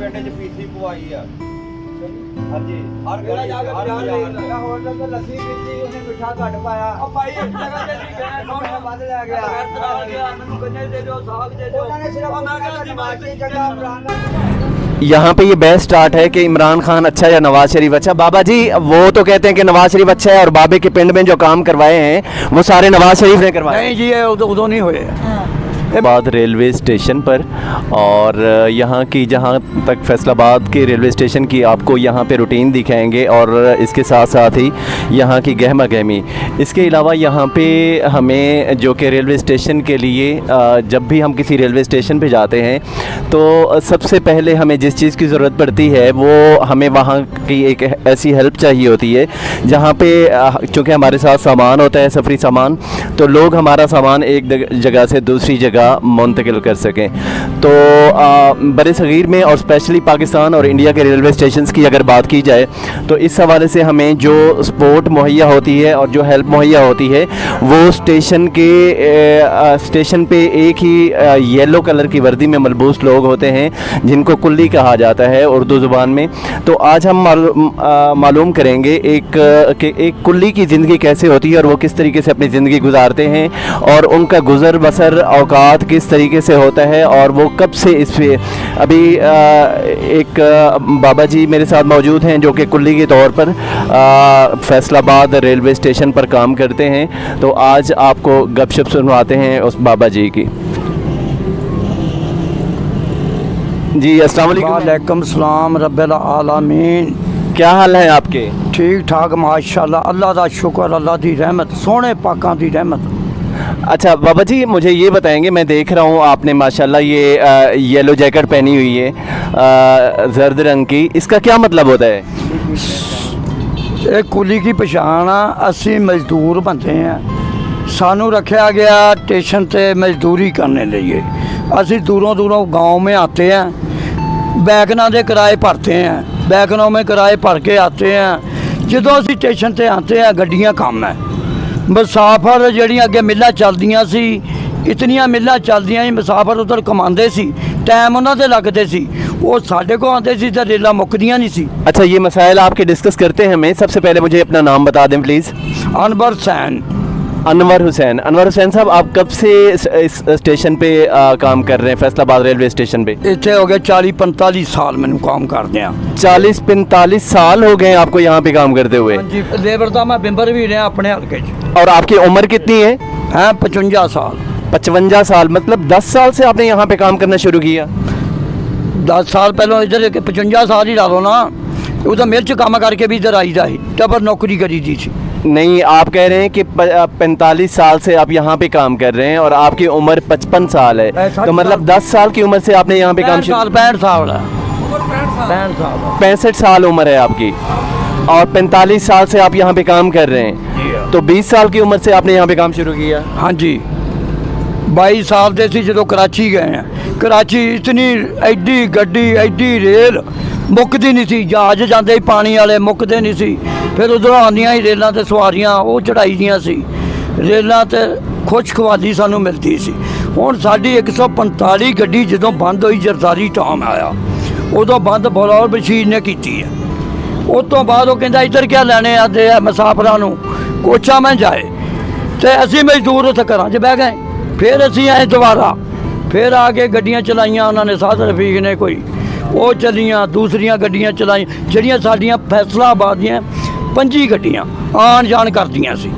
पिंड च पीसी पवाई है। हाँ जी, हर मेरा गली जाकर हर जान बाजार ले लगा होर तो लस्सी पीती ਉਹਨੇ ਮਿੱਠਾ ਘੱਟ ਪਾਇਆ ਉਹ ਭਾਈ ਇੱਕ ਜਗ੍ਹਾ ਤੇ ਨਹੀਂ ਗਏ ਸੋਹਣਾ ਵੱਧ ਲੈ ਗਿਆ ਮੈਨੂੰ ਗੰਨੇ ਦੇ ਦਿਓ ਸਾਗ ਦੇ ਦਿਓ ਉਹਨਾਂ ਨੇ ਸਿਰਫ ਮੈਂ ਕਿਹਾ ਨਮਾਜ਼ੀ ਜਗ੍ਹਾ ਬਰਾਨਾ। यहाँ पे ये बहस स्टार्ट है कि इमरान खान अच्छा या नवाज शरीफ अच्छा। बाबा जी वो तो कहते हैं कि नवाज शरीफ अच्छा है और बाबे के पिंड में जो काम करवाए हैं वो सारे नवाज शरीफ ने करवाए। नहीं जी ये उदो नहीं हुए फैसलाबाद रेलवे स्टेशन पर और यहाँ की जहाँ तक फैसलाबाद के रेलवे स्टेशन की आपको यहाँ पे रूटीन दिखाएंगे और इसके साथ साथ ही यहाँ की गहमा गहमी। इसके अलावा यहाँ पे हमें जो कि रेलवे स्टेशन के लिए जब भी हम किसी रेलवे स्टेशन पे जाते हैं तो सबसे पहले हमें जिस चीज़ की ज़रूरत पड़ती है वो हमें वहाँ की एक ऐसी हेल्प चाहिए होती है जहाँ पे चूँकि हमारे साथ सामान होता है सफरी सामान, तो लोग हमारा सामान एक जगह से दूसरी जगह मुंतकिल कर सकें। तो बड़े सगीर में और स्पेशली पाकिस्तान और इंडिया के रेलवे स्टेशन की अगर बात की जाए तो इस हवाले से हमें जो सपोर्ट मुहैया होती है और जो हेल्प मुहैया होती है वो स्टेशन पे एक ही येलो कलर की वर्दी में मलबूस लोग होते हैं जिनको कुल्ली कहा जाता है उर्दू ज़ुबान में। तो आज हम मालूम करेंगे एक कुल्ली की ज़िंदगी कैसे होती है और वो किस तरीके से अपनी ज़िंदगी गुजारते हैं और उनका गुज़र बसर औकात किस तरीके से होता है और वो कब से इस पे। अभी एक बाबा जी मेरे साथ मौजूद हैं जो कि कुल्ली के तौर पर फैसलाबाद रेलवे स्टेशन पर काम करते हैं। तो आज आपको गपशप सुनवाते हैं उस बाबा जी की। जी अस्सलाम वालेकुम। वालेकुम सलाम रब्बिल आलमीन। क्या हाल है आपके? ठीक ठाक माशाल्लाह अल्लाह दा शुक्र अल्लाह दी रहमत सोहने पाकां दी रहमत। अच्छा बाबा जी मुझे ये बताएंगे, मैं देख रहा हूँ आपने माशाल्लाह ये येलो जैकेट पहनी हुई है जर्द रंग की, इसका क्या मतलब होता है? एक कुली की पछाण आ, असी मजदूर बनते हैं, सानू रखा गया स्टेशन पे मजदूरी करने लिए। असी दूरों दूरों गांव में आते हैं, बैगना के किराए भरते हैं, बैगनों में किराए भर के आते हैं। जो असी स्टेशन पर आते हैं गड्डियाँ कम है, मुसाफर जड़ियाँ अगे मिलां चलदियां सी, इतनियां मिलां चलदियां सी, मुसाफर उधर कमाते सी, टाइम उन्होंने लगते सी, वो साढ़े को आते सी तो रेलां मुकदियां नहीं सी। अच्छा ये मसाइल आपके डिस्कस करते हैं हमें। सबसे पहले मुझे अपना नाम बता दें प्लीज़। अनवर हुसैन। अनवर हुसैन। अनवर हुसैन साहब आप कब से इस स्टेशन पे काम कर रहे हैं फैसलाबाद रेलवे स्टेशन पे? इतने हो गए 40-45 साल मैंने काम करते हैं। 40-45 साल हो गए आपको यहाँ पे काम करते हुए? हाँ जी लेबर का मैं मेंबर भी रहा अपने हल्के च। और आपकी उम्र कितनी है? हैं 55 साल। 55 साल मतलब 10 साल से आपने यहाँ पे काम करना शुरू किया? 10 साल पहले इधर 55 साल ही डालो ना, वो तो मिर्च काम करके भी इधर आई जाए टबर नौकरी करी दी थी। नहीं आप कह रहे हैं कि 45 साल से आप यहाँ पे काम कर रहे हैं और आपकी उम्र 55 साल है, तो मतलब 10 साल की उम्र से आपने यहाँ पे काम शुरू? 65 साल। 65 साल उम्र है आपकी और 45 साल से आप यहाँ पे काम कर रहे हैं, तो 20 साल की उम्र से आपने यहाँ पे काम शुरू किया? हाँ जी 22 साल से सी जो कराची गए हैं। कराची इतनी एडी गड्डी एडी रेल मुकदी नहीं सी, जहाज जाते पानी वाले मुकते नहीं सी, फिर उधरों आंदियां ही रेलों ते सवारियां वो चढ़ाई दियां सी, रेलों ते खुशखवाली सानू मिलती सी। हुण साडी 145 गड्डी जदों बंद हुई जरदारी टाइम आया उदों बंद बलौर बशीर ने की है। उस तो बाद वो कहता इधर क्या लैने आते हैं मुसाफरां नूं कोचा में जाए, तो असी मजदूर उत्थे घरां च बह गए। फिर असी आए दोबारा, फिर आके गड्डियां चलाइयां उन्होंने साध रफीक ने कोई, वो चलियां दूसरियां गड्डियां चलाइयां जड़ियां साडियां फैसलाबाद दियां 25 गड्डियां आन जान करदियां सी,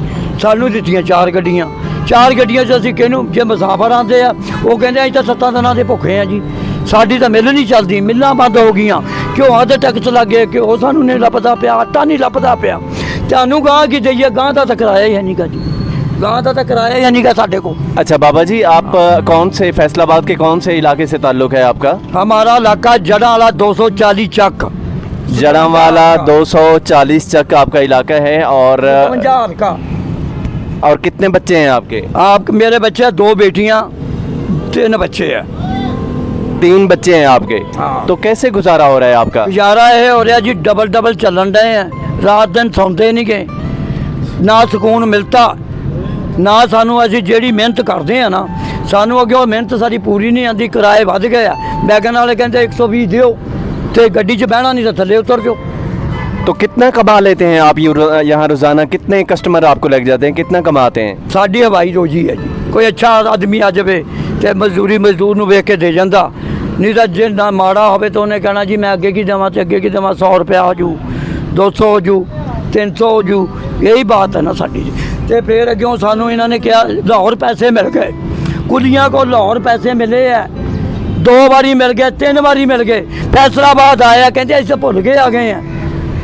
सानू दित्तियां 4 गड्डियां। 4 गड्डियां च असी किहनूं जे मुसाफर आते आ वो कहते असीं तां 7 दिनां दे भुखे हैं जी, साडी तां मिल नहीं चलदी, मिलां बंद हो गईयां, घ्योआं ते टैक्स लग गए, घ्यो सानू नहीं लभदा पिया, आटा नहीं लभदा पिया, तुहानूं गांह की देइए, गांह दा तां किराया ही नहीं गा जी, गांह दा तां किराया ही नहीं गा साडे को। अच्छा बाबा जी आप कौन से फैसलाबाद के कौन से इलाके से ताल्लुक़ है आपका? हमारा इलाका जड़ावाला 240 चक। जड़ावाला 240 चक आपका इलाका है। और 50 का। और कितने बच्चे हैं आपके? आप मेरे बच्चे 2 बेटियां 3 बच्चे हैं। 3 बच्चे हैं आपके? हाँ। तो कैसे गुजारा हो रहा है आपका? गुजारा ये हो रहा जी डबल चलन रहे हैं, रात दिन सौंते नहीं गए, ना सुकून मिलता ना सानू। असी जेड़ी मेहनत करते हैं ना सानू अगे वो मेहनत सारी पूरी नहीं आती, किराए वध गए। बैगन वाले कहते 120 दियो, तो गड्डी 'ਚ बहना नहीं तो थले उतर जाओ। तो कितना कमा लेते हैं आप यहाँ रोज़ाना? कितने कस्टमर आपको लग जाते हैं? कितना कमाते हैं? साड़ी हवाई रोजी है जी। कोई अच्छा आदमी आ जाए तो मजदूर नूं वेख के दे जाता, नहीं तो जे ना माड़ा हो तो उन्हें कहना जी मैं अगे की देवां तो अगे की देवां, 100 रुपया हो जू, 200 हो जू, 300 हो जू। यही बात है ना साड़ी। तो फिर अग्यों सानू इन्होंने कहा लाहौर पैसे मिल गए, कुलियां को लाहौर पैसे मिले है, 2 बारी मिल गए, 3 बारी मिल गए। फैसलाबाद आया कहते अस भुल के आ गए हैं,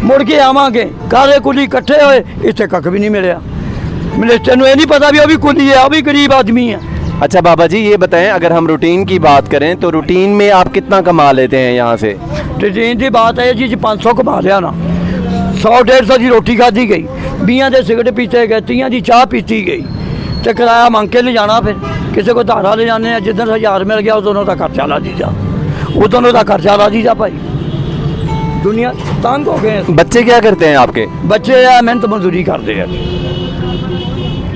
मुड़ के आवांगे। काले कुली इकट्ठे होए, इत्थे कख भी नहीं मिलिया। मिनिस्टर नूं ये नहीं पता भी वो भी कुली है, वो भी गरीब आदमी है। अच्छा बाबा जी ये बताएं, अगर हम रूटीन की बात करें तो रूटीन में आप कितना कमा लेते हैं यहाँ से? रूटीन की बात है जी 500 कमा लिया ना, 100-150 की रोटी खाधी गई, 20 के सिगरेट पीते गए, 30 की चाह पीती गई, तो किराया मंग के ले जाना। फिर किसी को धारा ले जाने, जिधर 1000 मिल गया उदों का खर्चा ला दीजा, उदों का खर्चा ला दीजा। भाई दुनिया तंग हो गए। बच्चे क्या करते हैं आपके? बच्चे मेहनत मजदूरी करते हैं।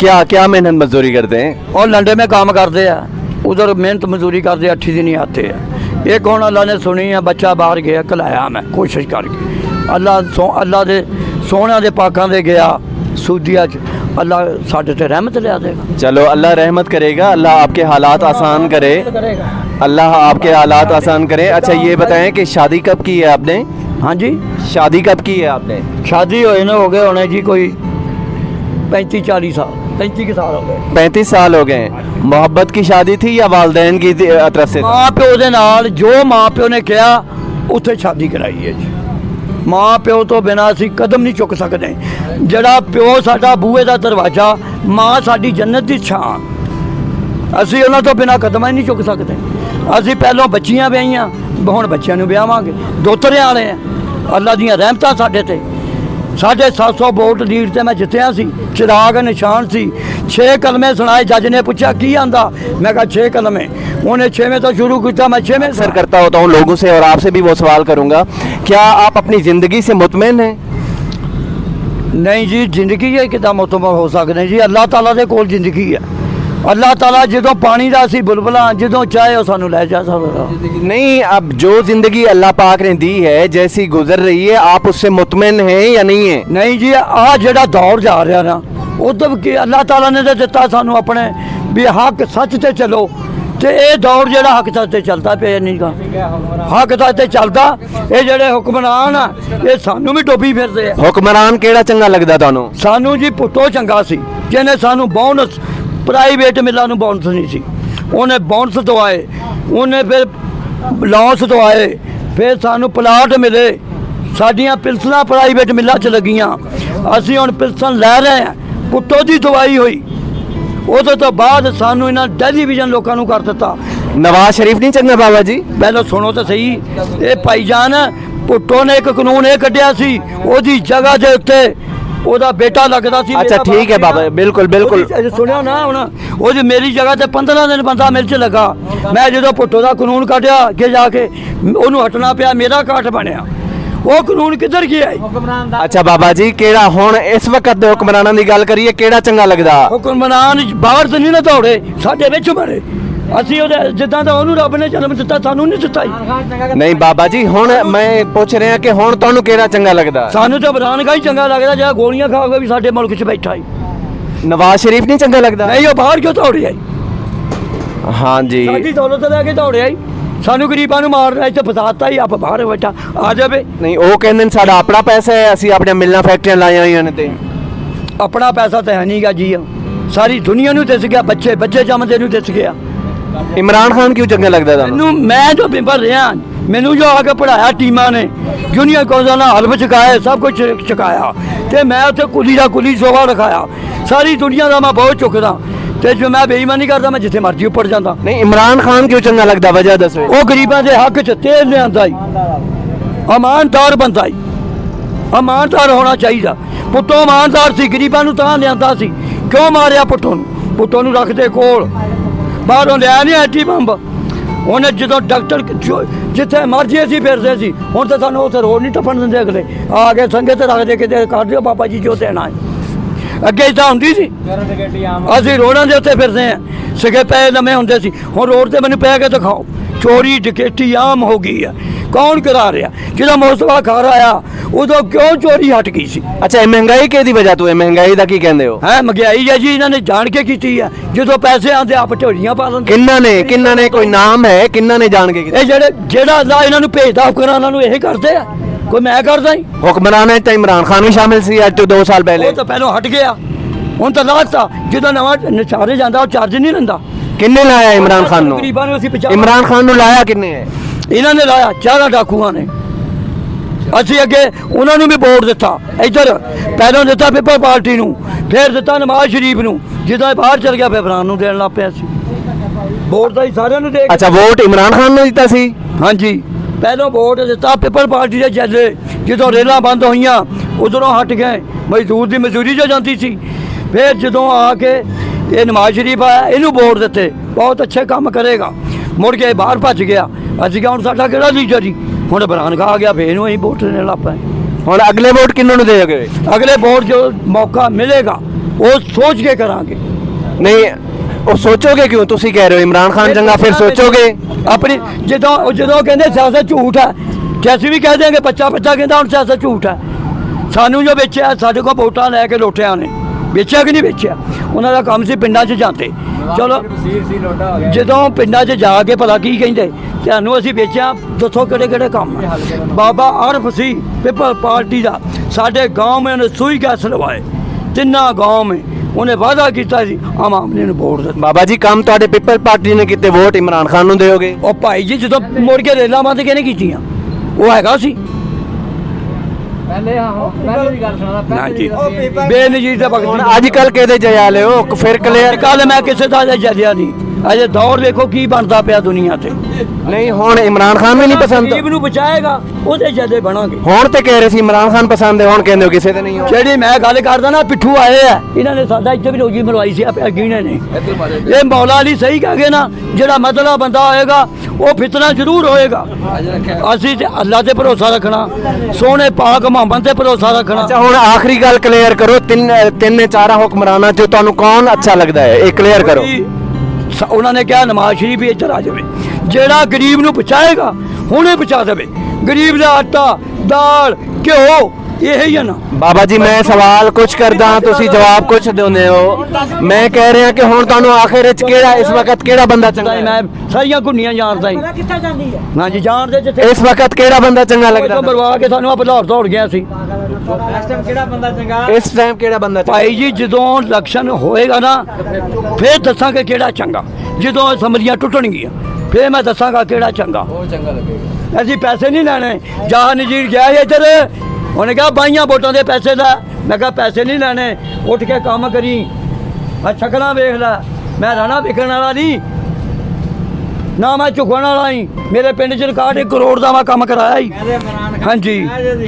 क्या क्या मेहनत मजदूरी करते हैं? और लंडे में काम करते हैं, उधर मेहनत मजदूरी करते, 8 दिन ही आते हैं। एक हुण अल्लाह ने सुनी है, बच्चा बाहर गया, कलाया मैं कोशिश करके, अल्लाह दे सोहणियां दे पाकां दे गया सूदिया च, अल्लाह साडे ते रहमत लिया देगा। चलो अल्लाह रहमत करेगा, अल्लाह आपके हालात आसान करे, अल्लाह आपके हालात आसान करे। अच्छा ये बताएं कि शादी कब की है आपने? हाँ जी, शादी कब की है आपने? शादी होए ना हो गए होने जी कोई 35-40 साल, 35 साल हो गए। 35 साल हो गए। मोहब्बत की शादी थी या वालदैन की तरफ से? माँ प्यो दे नाल जो माँ प्यो ने कहा उत्थे शादी कराई है जी। माँ प्यो तो बिना असी कदम नहीं चुक सकते। जड़ा प्यो साडा बूहे का दरवाजा, माँ साडी जन्नत की छां, असी उन्हां तो बिना कदम ही नहीं चुक सकते। असी पहलों बच्चियां ब्याहियां, हुण बच्चियां नूं ब्याहांगे, दोतरे वाले हैं। अल्लाह दीयां रहमतां साडे ते। 750 वोट लीड से मैं जितया सी, चिराग निशान सी। 6 कलमे सुनाए, जज ने पूछा की आंदा, मैं कहा 6 कलमे। उन्हें 6वें तो शुरू किया, मैं 6वें सर करता होता हूँ लोगों से, और आपसे भी वो सवाल करूँगा, क्या आप अपनी ज़िंदगी से मुतमईन हैं? नहीं जी, जिंदगी है कितना मुतमईन हो सकते जी? अल्लाह ताला दे कोल जिंदगी है। अल्लाह ताला जो पानी का असी बुलबुला, जो चाहे वो सानू लै जा सकता। नहीं, अब जो ज़िंदगी अल्लाह पाक ने दी है, जैसी गुजर रही है, आप उससे मुतमईन हैं या नहीं है? नहीं जी, आ जेड़ा दौर जा रहा ना, उधर की अल्लाह ताला ने तो दिता सानू अपने भी हक सच ते चलो। तो ये दौर जेड़ा हक सच ते चलता पे नहीं का, हक सच ते चलता। ये जेड़े हुक्मरान आ, ये सानू भी डोबी फिरदे आ। हुक्मरान केड़ा चंगा लगदा तुहानू? सानू जी पुट्टो चंगा सी, जिन्हें सानू बोनस, प्राइवेट मिलां नूं बोनस नहीं सी, उन्हें बोनस दवाए, उन्हें फिर लॉस दवाए, फिर सानू प्लाट मिले। साडियां पिलसनां प्राइवेट मिलां च लगियां, असीं हुण पिलसन लै रहे हैं, पुट्टो दी दवाई हुई। उस तो बाद सानू इन्हां टेलीविजन लोकां नूं कर दिता। नवाज शरीफ नहीं चंगा बाबा जी? पहले सुनो तो सही, ये भाईजान पुट्टो ने एक कानून ये कढ़िया सी, ओदी जगह दे उत्ते ओदा बेटा लगदा सी। अच्छा ठीक है बाबा, बिल्कुल बिल्कुल सुनिया ना हुण, ओदी मेरी जगह ते 15 दिन बंदा मेरे च लगा। मैं जो पुट्टो का कानून कढ़िया अगे जाके ओनू हटना पिया, मेरा काट बनया। वो कानून किधर गया है? अच्छा बाबा जी, केड़ा हुण इस वक्त दे हुक्मरानां दी गल करिए, केड़ा चंगा लगदा? हुक्मरान बाहर तो नहीं ना दौड़े, साडे विच मरे। असी जिदा तो ओनू रब ने जन्म दिता, सानू नहीं दिता ही। नहीं बाबा जी, हुण मैं पूछ रहा कि हुण तुहानू केड़ा चंगा लगदा? सानू तो इमरान का ही चंगा लगदा, जेड़ा गोलियां खा के भी साडे मुल्क च बैठा ही। नवाज शरीफ नहीं चंगा लगदा? नहीं, वो बाहर क्यों दौड़े आई? हाँ जी, साडी दौलत लैके दौड़े आई, सानू गरीबां नूं मारना इत्थे फसाता ही, आप बाहर बैठा आ जावे। नहीं वो कहंदे ने साडा अपना पैसा है, असीं अपने मिलना फैक्ट्रियां लाईआं होईआं ने ते। अपना पैसा तो है नहीं गा जी, सारी दुनिया नूं दिस गया, बच्चे बच्चे जमदे नूं दिस गया। इमरान खान क्यों चंगा लगदा तुहानू? मैनू मैं जो बिंबर रहा, मैनू जो आके पढ़ाया टीमां ने, जूनियर कौंसल ने हल्फ चुकाया, सब कुछ चुकाया, तो मैं उत्थे कुली का कुली सोभा रखाया। सारी दुनिया का मैं बहुत चुकदा, तो जो मैं बेईमानी करता, मैं जिथे मर्जी उपर जाता। नहीं, इमरान खान क्यों चंगा लगदा, वजह दसो। वो गरीबां दे हक च तेल लियांदा ही, ईमानदार बंदा ही, ईमानदार होना चाहिए। पुट्टो ईमानदार सी, गरीबां नूं तां लियांदा सी। क्यों मारिया पुट्टो नूं? पुट्टो नूं रखदे कोल, बाहरों लिया नहीं एटी बंब। उन्हें जो डॉक्टर जिथे मर्जी असीं फिरदे सी, हुण तां सानूं उत्थे रोड नहीं टप्पण दिंदे। अगले आ के संगे ते रखदे कि कर दिओ बाबा जी जो देना है। अगे इदां हुंदी सी, असीं रोडां दे उत्ते फिरदे हैं, सगे पैसे लम्मे हुंदे सी। हुण रोड ते मैनूं पै के दिखाओ, चोरी डकैती आम हो गई है। ਕੌਣ ਕਰਾ ਰਿਹਾ? ਜਦੋਂ ਮੁਸਤਫਾ ਖਾਰ ਆਇਆ ਉਦੋਂ ਕਿਉਂ ਚੋਰੀ ਹਟ ਗਈ ਸੀ? ਅੱਛਾ ਇਹ ਮਹਿੰਗਾਈ ਕਿਹਦੀ ਵਜ੍ਹਾ ਤੋਂ ਹੈ? ਮਹਿੰਗਾਈ ਦਾ ਕੀ ਕਹਿੰਦੇ ਹੋ? ਹੈ ਮਹਿੰਗਾਈ ਹੈ ਜੀ, ਇਹਨਾਂ ਨੇ ਜਾਣ ਕੇ ਕੀਤੀ ਹੈ। ਜਦੋਂ ਪੈਸੇ ਆਉਂਦੇ ਆਪ ਝੋਲੀਆਂ ਪਾ ਲੈਂਦੇ। ਕਿੰਨਾ ਨੇ ਕੋਈ ਨਾਮ ਹੈ? ਕਿੰਨਾ ਨੇ ਜਾਣ ਕੇ ਕੀਤਾ? ਇਹ ਜਿਹੜਾ ਅੱਲਾ ਇਹਨਾਂ ਨੂੰ ਭੇਜਦਾ ਹੁਕਮਰਾਨਾਂ ਨੂੰ ਇਹ ਕਰਦੇ ਆ। ਕੋਈ ਮੈਂ ਕਰਦਾ ਹੀ? ਹੁਕਮਰਾਨਾਂ 'ਚ ਤਾਂ ਇਮਰਾਨ ਖਾਨ ਵੀ ਸ਼ਾਮਿਲ ਸੀ ਅੱਜ ਤੋਂ 2 ਸਾਲ ਪਹਿਲੇ। ਉਹ ਤਾਂ ਪਹਿਲਾਂ ਹਟ ਗਿਆ, ਹੁਣ ਤਾਂ ਲਾਤਾ। ਜਦੋਂ ਨਵਾਂ ਨਸ਼ਾਰੇ ਜਾਂਦਾ ਉਹ ਚਾਰਜ ਨਹੀਂ ਲੈਂਦਾ। ਕਿੰਨੇ ਲਾਇਆ ਇਮਰਾਨ ਖਾਨ ਨੂੰ? ਗਰੀਬਾਂ ਨੂੰ ਅਸੀਂ ਇਮਰਾਨ ਖਾਨ ਨੂੰ ਲਾਇਆ ਕਿੰਨੇ ਹੈ? ਇਹਨਾਂ ਨੇ ਲਾਇਆ 4 ਡਾਕੂਆਂ ਨੇ। ਅਸੀਂ ਅੱਗੇ ਉਹਨਾਂ ਨੂੰ ਵੀ ਵੋਟ ਦਿੱਤਾ। ਇੱਧਰ ਪਹਿਲਾਂ ਦਿੱਤਾ ਪੀਪਲ ਪਾਰਟੀ ਨੂੰ, ਫਿਰ ਦਿੱਤਾ ਨਵਾਜ਼ ਸ਼ਰੀਫ ਨੂੰ। ਜਦੋਂ ਇਹ ਬਾਹਰ ਚਲ ਗਿਆ ਫਿਰ ਇਮਰਾਨ ਨੂੰ ਦੇਣ ਲੱਗ ਪਿਆ ਸੀ। ਵੋਟ ਤਾਂ ਹੀ ਸਾਰਿਆਂ ਨੂੰ ਦੇ। ਅੱਛਾ ਵੋਟ ਇਮਰਾਨ ਖਾਨ ਨੂੰ ਦਿੱਤਾ ਸੀ? ਹਾਂਜੀ, ਪਹਿਲਾਂ ਵੋਟ ਦਿੱਤਾ ਪੀਪਲ ਪਾਰਟੀ ਦੇ ਜੱਲੇ। ਜਦੋਂ ਰੇਲਾਂ ਬੰਦ ਹੋਈਆਂ ਉਧਰੋਂ ਹਟ ਗਏ। ਮਜ਼ਦੂਰ ਦੀ ਮਜ਼ਦੂਰੀ ਜੋ ਜਾਂਦੀ ਸੀ। ਫਿਰ ਜਦੋਂ ਆ ਕੇ ਇਹ ਨਵਾਜ਼ ਸ਼ਰੀਫ ਆਇਆ, ਇਹਨੂੰ ਵੋਟ ਦਿੱਤੇ। ਬਹੁਤ ਅੱਛੇ ਕੰਮ ਕਰੇਗਾ। ਮੁੜ ਕੇ ਬਾਹਰ ਭੱਜ ਗਿਆ। ਅੱਜ ਹੁਣ ਸਾਡਾ ਕਿਹੜਾ ਲੀਡਰ ਜੀ? ਹੁਣ ਇਮਰਾਨ ਖਾ ਗਿਆ, ਫਿਰ ਇਹਨੂੰ ਅਸੀਂ ਵੋਟ ਦੇਣ ਲੱਗ ਪਏ। ਹੁਣ ਅਗਲੇ ਵੋਟ ਕਿਹਨੂੰ ਨੂੰ ਦੇਗੇ? ਅਗਲੇ ਵੋਟ ਜੋ ਮੌਕਾ ਮਿਲੇਗਾ ਉਹ ਸੋਚ ਕੇ ਕਰਾਂਗੇ। ਨਹੀਂ ਉਹ ਸੋਚੋਗੇ ਕਿਉਂ? ਤੁਸੀਂ ਕਹਿ ਰਹੇ ਹੋ ਇਮਰਾਨ ਖਾਨ ਚੰਗਾ, ਫਿਰ ਸੋਚੋਗੇ ਆਪਣੀ। ਜਦੋਂ ਕਹਿੰਦੇ ਸਿਆਸਤ ਝੂਠ ਹੈ ਤੇ ਅਸੀਂ ਵੀ ਕਹਿ ਦਿਆਂਗੇ ਬੱਚਾ ਕਹਿੰਦਾ ਹੁਣ ਸਿਆਸਤ ਝੂਠ ਹੈ। ਸਾਨੂੰ ਜੋ ਵੇਚਿਆ, ਸਾਡੇ ਕੋਲ ਵੋਟਾਂ ਲੈ ਕੇ ਲੋਟਿਆਂ ਨੇ ਵੇਚਿਆ ਕਿ ਨਹੀਂ ਵੇਚਿਆ? ਉਹਨਾਂ ਦਾ ਕੰਮ ਸੀ ਪਿੰਡਾਂ 'ਚ ਜਾਂਦੇ। ਚਲੋ ਜਦੋਂ ਪਿੰਡਾਂ 'ਚ ਜਾ ਕੇ ਭਲਾ ਕੀ ਕਹਿੰਦੇ ਤੁਹਾਨੂੰ ਅਸੀਂ ਵੇਚਿਆ, ਦੱਸੋ ਕਿਹੜੇ ਕਿਹੜੇ ਕੰਮ? ਬਾਬਾ ਆਰਫ ਸੀ ਪੀਪਲ ਪਾਰਟੀ ਦਾ, ਸਾਡੇ ਗਾँव में ਉਹਨੇ ਸੂਈ ਗੈਸ ਲਵਾਏ। 3 गाँव में ਉਹਨੇ ਵਾਅਦਾ ਕੀਤਾ ਸੀ ਆਮ ਆਦਮੀ ਨੂੰ ਵੋਟ ਦਿੱਤਾ। ਬਾਬਾ ਜੀ ਕੰਮ ਤੁਹਾਡੇ ਪੀਪਲ ਪਾਰਟੀ ਨੇ ਕੀਤੇ, ਵੋਟ ਇਮਰਾਨ ਖਾਨ ਨੂੰ ਦਿਓਗੇ? ਉਹ ਭਾਈ ਜੀ ਜਦੋਂ ਮੁੜ ਕੇ ਰੇਲਾਂ ਬੰਦ ਕਿਹਨੇ ਕੀਤੀਆਂ? ਉਹ ਹੈਗਾ ਸੀ ਹਾਂਜੀ ਬੇਨਜ਼ੀਰ ਦਾ ਹੁਣ ਵਕਤ। ਅੱਜ ਕੱਲ ਕਿਹਦੇ ਜਾ ਲਿਓ? ਫਿਰ ਕਲੀਅਰ ਕੱਲ ਮੈਂ ਕਿਸੇ ਦਾ ਜਲਿਆ ਨਹੀਂ। ਅਜੇ ਦੌਰ ਦੇਖੋ ਕੀ ਬਣਦਾ ਪਿਆ ਦੁਨੀਆ ਤੇ। ਨਹੀਂ ਹੁਣ ਇਮਰਾਨ ਖਾਨ ਵੀ ਨਹੀਂ ਪਸੰਦ? ਗਰੀਬ ਨੂੰ ਬਚਾਏਗਾ ਉਹਦੇ ਜਦੇ ਬਣਾਂਗੇ। ਹੁਣ ਤੇ ਕਹਿ ਰਹੇ ਸੀ ਇਮਰਾਨ ਖਾਨ ਪਸੰਦ ਹੈ, ਹੁਣ ਕਹਿੰਦੇ ਹੋ ਕਿਸੇ ਦੇ ਨਹੀਂ ਹੋ। ਜਿਹੜੀ ਮੈਂ ਗੱਲ ਕਰਦਾ ਨਾ, ਪਿੱਠੂ ਆਏ ਆ ਇਹਨਾਂ ਨੇ ਸਾਡਾ ਇੱਥੇ ਵੀ ਰੋਜੀ ਮਰਵਾਈ ਸੀ ਅਗੀਨੇ ਨੇ। ਇਹ ਮੌਲਾ ਅਲੀ ਸਹੀ ਕਹਗੇ ਨਾ, ਜਿਹੜਾ ਮਤਲਬ ਬੰਦਾ ਹੋਏਗਾ ਉਹ ਫਿਤਨਾ ਜ਼ਰੂਰ ਹੋਏਗਾ। ਅਸੀਂ ਤੇ ਅੱਲਾ ਤੇ ਭਰੋਸਾ ਰੱਖਣਾ, ਸੋਹਣੇ ਪਾਕ ਮੁਹੰਮਦ ਤੇ ਭਰੋਸਾ ਰੱਖਣਾ। ਅੱਛਾ ਹੁਣ ਆਖਰੀ ਗੱਲ ਕਲੀਅਰ ਕਰੋ, ਤਿੰਨ ਚਾਰਾਂ ਹੁਕਮਰਾਨਾਂ ਚੋਂ ਤੁਹਾਨੂੰ ਕੌਣ ਅੱਛਾ ਲੱਗਦਾ ਹੈ? ਇਹ ਕਲੀਅਰ ਕਰੋ। ਉਹਨਾਂ ਨੇ ਕਿਹਾ ਨਵਾਜ਼ ਸ਼ਰੀਫ ਵੀ ਇੱਧਰ ਆ ਜਾਵੇ, ਜਿਹੜਾ ਗਰੀਬ ਨੂੰ ਬਚਾਏਗਾ ਹੁਣੇ ਬਚਾ ਦੇਵੇ। ਗਰੀਬ ਦਾ ਆਟਾ, ਦਾਲ, ਘਿਓ ਇਹ ਹੀ ਹੈ ਨਾ। ਬਾਬਾ ਜੀ ਮੈਂ ਸਵਾਲ ਕੁਝ ਕਰਦਾ, ਤੁਸੀਂ ਜਵਾਬ ਕੁਝ ਦਿੰਦੇ ਹੋ। ਮੈਂ ਕਹਿ ਰਿਹਾ ਕਿ ਹੁਣ ਤੁਹਾਨੂੰ ਆਖਿਰ ਵਿੱਚ ਕਿਹੜਾ ਇਸ ਵਕਤ ਕਿਹੜਾ ਬੰਦਾ ਚੰਗਾ ਹੈ? ਮੈਂ ਸਾਰੀਆਂ ਘੁੰਨੀਆਂ ਜਾਣਦਾ ਹੀ। ਕਿੱਥੇ ਜਾਂਦੀ ਹੈ? ਹਾਂਜੀ ਜਾਣਦੇ ਜਿੱਥੇ ਇਸ ਵਕਤ ਕਿਹੜਾ ਬੰਦਾ ਚੰਗਾ ਲੱਗਦਾ? ਮਰਵਾ ਕੇ ਸਾਨੂੰ ਆਪ ਲਾਹੌਰ ਦੌੜ ਗਿਆ ਸੀ। ਇਸ ਟਾਈਮ ਕਿਹੜਾ ਬੰਦਾ ਚੰਗਾ? ਇਸ ਟਾਈਮ ਕਿਹੜਾ ਬੰਦਾ ਚੰਗਾ? ਭਾਈ ਜੀ ਜਦੋਂ ਇਲੈਕਸ਼ਨ ਹੋਏਗਾ ਨਾ ਫਿਰ ਦੱਸਾਂਗੇ ਕਿਹੜਾ ਚੰਗਾ। ਜਦੋਂ ਅਸੈਂਬਲੀਆਂ ਟੁੱਟਣਗੀਆਂ ਫਿਰ ਮੈਂ ਦੱਸਾਂਗਾ ਕਿਹੜਾ ਚੰਗਾ। ਉਹ ਚੰਗਾ ਲੱਗੇਗਾ। ਅਸੀਂ ਪੈਸੇ ਨਹੀਂ ਲੈਣੇ। ਜਹਾਂ ਨਜ਼ੀਰ ਗਿਆ ਸੀ ਇੱਧਰ, ਉਹਨੇ ਕਿਹਾ ਬਾਈਆਂ ਵੋਟਾਂ ਦੇ ਪੈਸੇ ਲੈ। ਮੈਂ ਕਿਹਾ ਪੈਸੇ ਨਹੀਂ ਲੈਣੇ, ਉੱਠ ਕੇ ਕੰਮ ਕਰੀ। ਆ ਸ਼ਕਲਾਂ ਵੇਖ ਲੈ, ਮੈਂ ਰਾਣਾ ਵਿਕਣ ਵਾਲਾ ਨਹੀਂ ਨਾ, ਮੈਂ ਝੁਕਣ ਵਾਲਾ ਹੀ। ਮੇਰੇ ਪਿੰਡ 'ਚ ਰਿਕਾਰਡ 1 ਕਰੋੜ ਦਾ ਮੈਂ ਕੰਮ ਕਰਾਇਆ ਹੀ। ਹਾਂਜੀ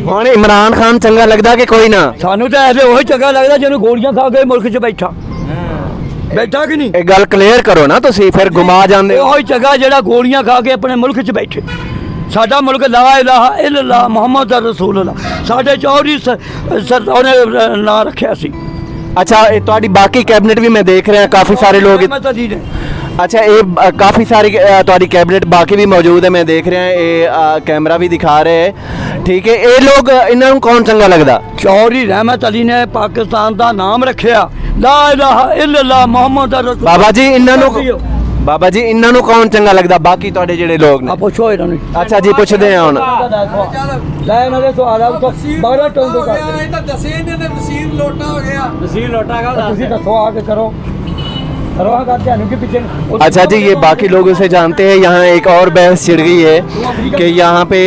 ਹੁਣ ਇਮਰਾਨ ਖਾਨ ਚੰਗਾ ਲੱਗਦਾ ਕਿ ਕੋਈ ਨਾ? ਸਾਨੂੰ ਤਾਂ ਐਸੇ ਉਹੀ ਚੰਗਾ ਲੱਗਦਾ ਜਿਹਨੂੰ ਗੋਲੀਆਂ ਖਾ ਕੇ ਮੁਲਕ 'ਚ ਬੈਠਾ ਕਿ ਨਹੀਂ। ਇਹ ਗੱਲ ਕਲੀਅਰ ਕਰੋ ਨਾ, ਤੁਸੀਂ ਫਿਰ ਗੁਮਾ ਜਾਂਦੇ ਹੋ। ਉਹੀ ਚੰਗਾ ਜਿਹੜਾ ਗੋਲੀਆਂ ਖਾ ਕੇ ਆਪਣੇ ਮੁਲਕ 'ਚ ਬੈਠੇ। ਸਾਡਾ ਮੁਲਕ ਲਾ ਇਲਾਹਾ ਇल्लल्लाह ਮੁਹੰਮਦ ਰਸੂਲullah ਸਾਡੇ ਚੌਧਰੀ ਉਹਨੇ ਨਾਂ ਰੱਖਿਆ ਸੀ। ਅੱਛਾ ਇਹ ਤੁਹਾਡੀ ਬਾਕੀ ਕੈਬਨਿਟ ਵੀ ਮੈਂ ਦੇਖ ਰਿਹਾ ਕਾਫੀ ਸਾਰੇ ਲੋਕ। अच्छा ये काफ़ी सारी तुम्हारी कैबिनेट बाकी भी मौजूद है, मैं देख रहा है ये कैमरा भी दिखा रहे हैं। ठीक है, ये लोग इन्होंने कौन चंगा लगता? चौधरी रहमत अली ने पाकिस्तान का नाम रखा ला इलाहा इल्लल्लाह मुहम्मद रसूल। बाबा जी इन्होंने कौन चंगा लगता? बाकी तुहाडे जिहड़े लोग ने पुछो इन्होंने। अच्छा जी पूछते हैं हुण। अच्छा जी ये बाकी लोगों से जानते हैं। यहाँ एक और बहस छिड़ गई है कि यहाँ पे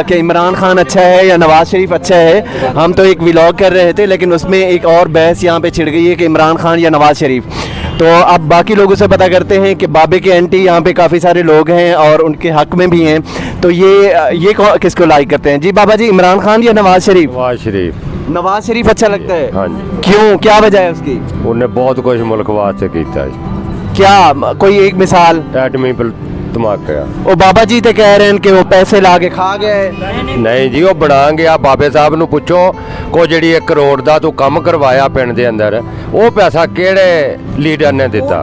कि इमरान खान अच्छा है या नवाज़ शरीफ अच्छा है। हम तो एक व्लॉग कर रहे थे लेकिन उसमें एक और बहस यहाँ पे छिड़ गई है कि इमरान खान या नवाज़ शरीफ। तो अब बाकी लोगों से पता करते हैं कि बाबे के एंटी यहाँ पे काफ़ी सारे लोग हैं और उनके हक में भी हैं। तो ये किसको लाइक करते हैं? जी बाबा जी इमरान खान या नवाज़ शरीफ? नवाज शरीफ। नवाज़ शरीफ अच्छा लगता है? हाँ जी। क्यों, क्या वजह है उसकी? उन्हें बहुत कुछ मुल्क वास्ते किया। क्या कोई एक मिसाल? एटमी धमाका। वो बाबा जी तो कह रहे हैं कि वो पैसे ला के खा गए। नहीं जी, वो बना गया। बाबे साहब ਨੂੰ ਪੁੱਛੋ ਕੋ ਜਿਹੜੀ 1 ਕਰੋੜ ਦਾ ਤੂੰ ਕੰਮ ਕਰਵਾਇਆ ਪਿੰਡ ਦੇ ਅੰਦਰ, ਉਹ ਪੈਸਾ ਕਿਹੜੇ ਲੀਡਰ ਨੇ ਦਿੱਤਾ?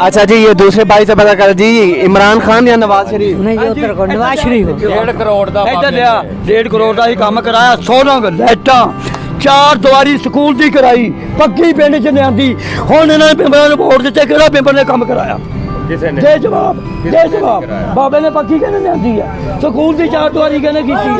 अच्छा जी, ये दूसरे भाई से पता कर जी, इमरान खान या नवाज शरीफ? नहीं जो उत्तर को नवाज शरीफ 1.5 ਕਰੋੜ ਦਾ ਇੱਧਰ ਲਿਆ 1.5 ਕਰੋੜ ਦਾ ਹੀ ਕੰਮ ਕਰਾਇਆ। ਸੋਹਣਾ ਲਾਈਟਾਂ 4 ਦੀਵਾਰੀ ਸਕੂਲ ਦੀ ਕਰਾਈ, ਪੱਕੀ ਪਿੰਡ ਚ ਲਿਆਂਦੀ। ਹੁਣ ਇਹਨਾਂ ਨੇ ਮੈਂਬਰਾਂ ਨੂੰ ਵੋਟ ਦਿੱਤੇ, ਕਿਹੜਾ ਮੈਂਬਰ ਨੇ ਕੰਮ ਕਰਾਇਆ? ਕਿਸੇ ਨੇ ਦੇ ਜਵਾਬ, ਦੇ ਜਵਾਬ। ਬਾਬੇ ਨੇ ਪੱਕੀ ਕਹਿੰਦੇ ਲਿਆਂਦੀ ਆ, ਸਕੂਲ ਦੀ 4 ਦੀਵਾਰੀ ਕਹਿੰਦੇ ਕੀਤੀ ਹੈ।